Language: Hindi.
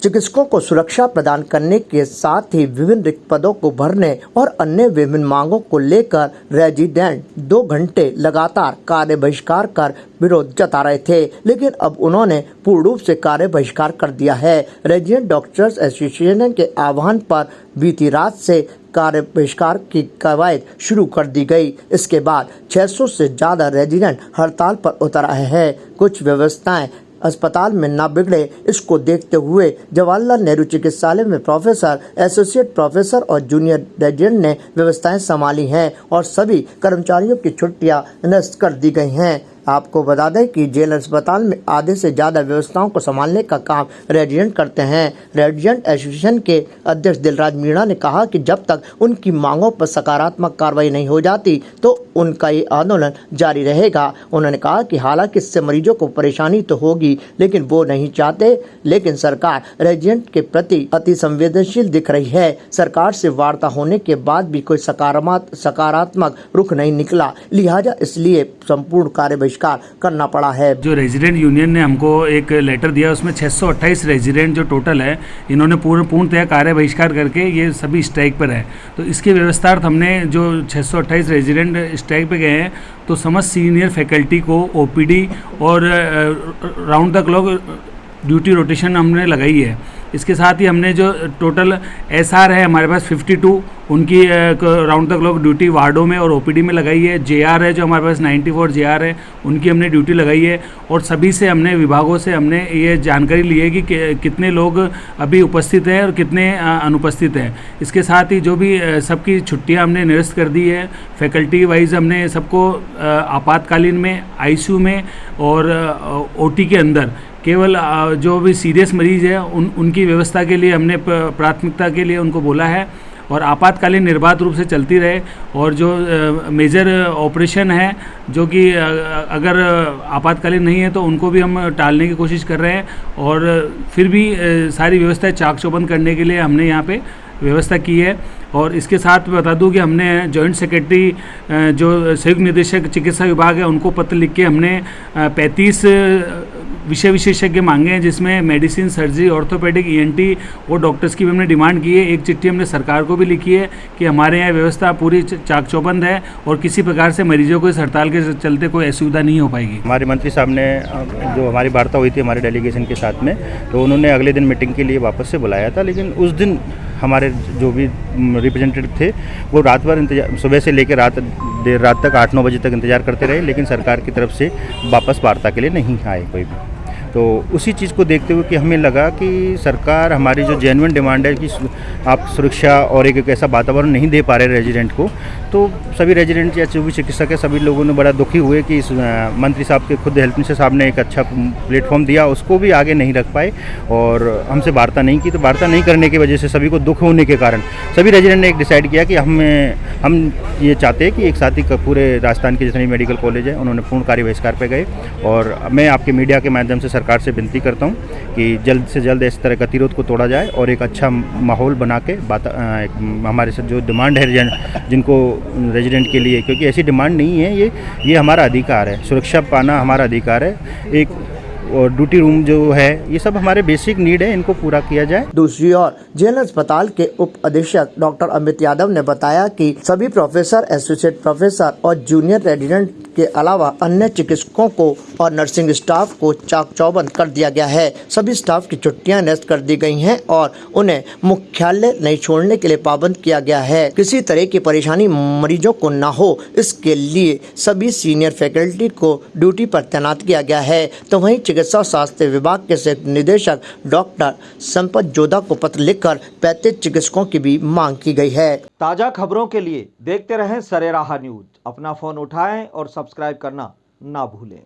चिकित्सकों को सुरक्षा प्रदान करने के साथ ही विभिन्न रिक्त पदों को भरने और अन्य विभिन्न मांगों को लेकर रेजिडेंट 2 घंटे लगातार कार्य बहिष्कार कर विरोध जता रहे थे, लेकिन अब उन्होंने पूर्ण रूप से कार्य बहिष्कार कर दिया है। रेजिडेंट डॉक्टर्स एसोसिएशन के आह्वान पर बीती रात से कार्य बहिष्कार की कवायद शुरू कर दी गई। इसके बाद 600 से ज्यादा रेजिडेंट हड़ताल पर उतर आए हैं। कुछ व्यवस्थाएं अस्पताल में न बिगड़े, इसको देखते हुए जवाहरलाल नेहरू चिकित्सालय में प्रोफेसर, एसोसिएट प्रोफेसर और जूनियर रेजिडेंट ने व्यवस्थाएं संभाली हैं और सभी कर्मचारियों की छुट्टियां निरस्त कर दी गई हैं। आपको बता दें कि जेल अस्पताल में आधे से ज़्यादा व्यवस्थाओं को संभालने का काम रेजिडेंट करते हैं। रेजिडेंट एसोसिएशन के अध्यक्ष दिलराज मीणा ने कहा कि जब तक उनकी मांगों पर सकारात्मक कार्रवाई नहीं हो जाती तो उनका ये आंदोलन जारी रहेगा। उन्होंने कहा कि हालांकि इससे मरीजों को परेशानी तो होगी, लेकिन वो नहीं चाहते, लेकिन सरकार रेजिडेंट के प्रति अति संवेदनशील दिख रही है। सरकार से वार्ता होने के बाद भी कोई सकारात्मक रुख नहीं निकला, लिहाजा इसलिए संपूर्ण कार्य बहिष्कार करना पड़ा है। जो रेजिडेंट यूनियन ने हमको एक लेटर दिया, उसमें 628 रेजिडेंट जो टोटल है, इन्होंने पूर्णतः कार्य बहिष्कार करके ये सभी स्ट्राइक पर है। तो इसके व्यवस्थार्थ हमने जो 628 रेजिडेंट स्ट्राइक पे गए हैं, तो समस्त सीनियर फैकल्टी को ओपीडी और round the clock duty rotation हमने लगाई है। इसके साथ ही हमने जो टोटल एसआर है हमारे पास 52, उनकी राउंड द क्लॉक ड्यूटी वार्डों में और ओपीडी में लगाई है। जेआर है जो हमारे पास 94 जेआर है, उनकी हमने ड्यूटी लगाई है। और सभी से हमने विभागों से हमने ये जानकारी ली है कि कितने लोग अभी उपस्थित हैं और कितने अनुपस्थित हैं। इसके साथ ही जो भी सबकी छुट्टियां हमने निरस्त कर दी है। फैकल्टी वाइज हमने सबको आपातकालीन में, आईसीयू में और ओटी के अंदर केवल जो भी सीरियस मरीज है उनकी व्यवस्था के लिए हमने प्राथमिकता के लिए उनको बोला है और आपातकालीन निर्बाध रूप से चलती रहे। और जो मेजर ऑपरेशन है जो कि अगर आपातकालीन नहीं है तो उनको भी हम टालने की कोशिश कर रहे हैं। और फिर भी सारी व्यवस्थाएं चाक चौबंद करने के लिए हमने यहाँ पे व्यवस्था की है। और इसके साथ बता दूं कि हमने जॉइंट सेक्रेटरी जो संयुक्त निदेशक चिकित्सा विभाग है उनको पत्र लिख के हमने 35 विषय विशेषज्ञ मांगे हैं, जिसमें मेडिसिन, सर्जरी, ऑर्थोपेडिक, ईएनटी और डॉक्टर्स की भी हमने डिमांड की है। एक चिट्ठी हमने सरकार को भी लिखी है कि हमारे यहाँ व्यवस्था पूरी चाक चौबंद है और किसी प्रकार से मरीजों को इस हड़ताल के चलते कोई असुविधा नहीं हो पाएगी। हमारे मंत्री साहब ने जो हमारी वार्ता हुई थी हमारे डेलीगेशन के साथ में, तो उन्होंने अगले दिन मीटिंग के लिए वापस से बुलाया था, लेकिन उस दिन हमारे जो भी रिप्रेजेंटेटिव थे वो रात भर इंतजार, सुबह से लेकर देर रात तक 8-9 बजे तक इंतजार करते रहे, लेकिन सरकार की तरफ से वापस वार्ता के लिए नहीं आए कोई भी। तो उसी चीज़ को देखते हुए कि हमें लगा कि सरकार हमारी जो जेन्युइन डिमांड है कि आप सुरक्षा और एक ऐसा वातावरण नहीं दे पा रहे रेजिडेंट को, तो सभी रेजिडेंट या जो भी चिकित्सक है सभी लोगों ने बड़ा दुखी हुए कि इस मंत्री साहब के खुद हेल्थ मिनिस्टर साहब ने एक अच्छा प्लेटफॉर्म दिया, उसको भी आगे नहीं रख पाए और हमसे वार्ता नहीं की। तो वार्ता नहीं करने की वजह से सभी को दुख होने के कारण सभी रेजिडेंट ने एक डिसाइड किया कि हम ये चाहते हैं कि एक साथ ही पूरे राजस्थान के जितने मेडिकल कॉलेज हैं उन्होंने पूर्ण कार्य बहिष्कार पे गए। और मैं आपके मीडिया के माध्यम से सरकार से विनती करता हूं कि जल्द से जल्द इस तरह गतिरोध को तोड़ा जाए और एक अच्छा माहौल बना के हमारे से जो डिमांड है जिनको रेजिडेंट के लिए, क्योंकि ऐसी डिमांड नहीं है, ये हमारा अधिकार है, सुरक्षा पाना हमारा अधिकार है, एक और ड्यूटी रूम जो है, ये सब हमारे बेसिक नीड है, इनको पूरा किया जाए। दूसरी ओर जेल अस्पताल के उप अधीक्षक डॉक्टर अमित यादव ने बताया कि सभी प्रोफेसर, एसोसिएट प्रोफेसर और जूनियर रेजिडेंट के अलावा अन्य चिकित्सकों को और नर्सिंग स्टाफ को चाक चौबंद कर दिया गया है। सभी स्टाफ की छुट्टियां निरस्त कर दी गई हैं और उन्हें मुख्यालय नहीं छोड़ने के लिए पाबंद किया गया है। किसी तरह की परेशानी मरीजों को न हो, इसके लिए सभी सीनियर फैकल्टी को ड्यूटी पर तैनात किया गया है। तो वहीं चिकित्सा स्वास्थ्य विभाग के संयुक्त निदेशक डॉक्टर संपत जोधा को पत्र लिखकर 35 चिकित्सकों की भी मांग की गई है। ताजा खबरों के लिए देखते रहें सरेराह न्यूज। अपना फोन उठाएं और सब्सक्राइब करना ना भूलें।